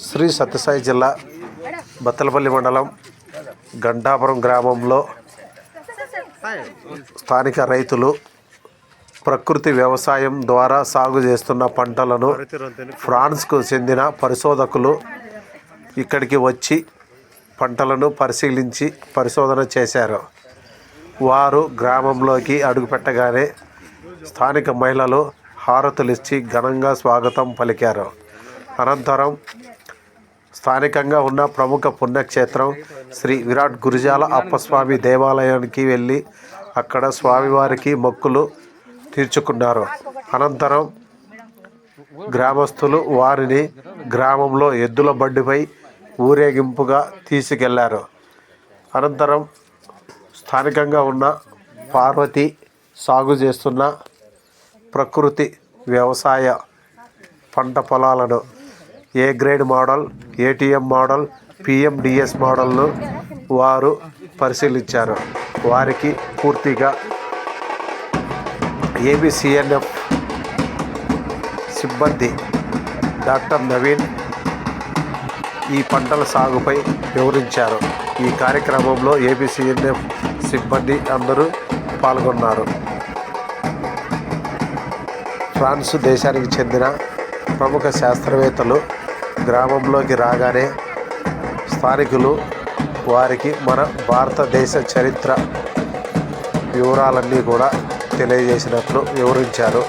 శ్రీ సత్యసాయి జిల్లా బత్తలపల్లి మండలం గంటాపురం గ్రామంలో స్థానిక రైతులు ప్రకృతి వ్యవసాయం ద్వారా సాగు చేస్తున్న పంటలను ఫ్రాన్స్కు చెందిన పరిశోధకులు ఇక్కడికి వచ్చి పంటలను పరిశీలించి పరిశోధన చేశారు. వారు గ్రామంలోకి అడుగుపెట్టగానే స్థానిక మహిళలు హారతులిచ్చి ఘనంగా స్వాగతం పలికారు. అనంతరం స్థానికంగా ఉన్న ప్రముఖ పుణ్యక్షేత్రం శ్రీ విరాట్ గురుజాల అప్పస్వామి దేవాలయానికి వెళ్ళి అక్కడ స్వామివారికి మొక్కులు తీర్చుకున్నారు. అనంతరం గ్రామస్తులు వారిని గ్రామంలో ఎద్దుల బండిపై ఊరేగింపుగా తీసుకెళ్లారు. అనంతరం స్థానికంగా ఉన్న పార్వతి సాగు చేస్తున్న ప్రకృతి వ్యవసాయ పంట పొలాలను A grade model, ATM model, PMDS మోడల్ను వారు పరిశీలించారు. వారికి పూర్తిగా ఏబిసిఎన్ఎఫ్ సిబ్బంది డాక్టర్ నవీన్ ఈ పంటల సాగుపై వివరించారు. ఈ కార్యక్రమంలో ఏబిసిఎన్ఎఫ్ సిబ్బంది అందరూ పాల్గొన్నారు. ఫ్రాన్స్ దేశానికి చెందిన ప్రముఖ శాస్త్రవేత్తలు గ్రామంలోకి రాగానే స్థానికులు వారికి మన భారతదేశ చరిత్ర వివరాలన్నీ కూడా తెలియజేసినట్లు వివరించారు.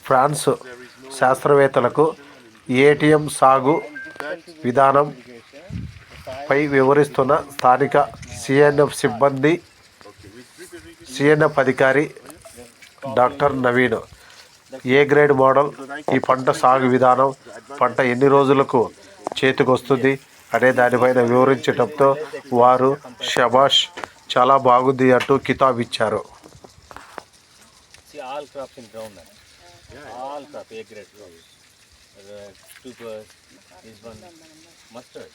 ఫ్రాన్స్ శాస్త్రవేత్తలకు ఏటీఎం సాగు విధానంపై వివరిస్తున్న స్థానిక సిఎన్ఎఫ్ అధికారి doctor Naveen A grade model, ఈ పంట సాగు విధానం, పంట ఎన్ని రోజులకు చేతికొస్తుంది అనే దానిపైన వివరించడంతో వారు షబాష్ చాలా బాగుంది అంటూ కితాబ్ ఇచ్చారు. All crops in ground. All crop A grade. Tubers, this one mustard.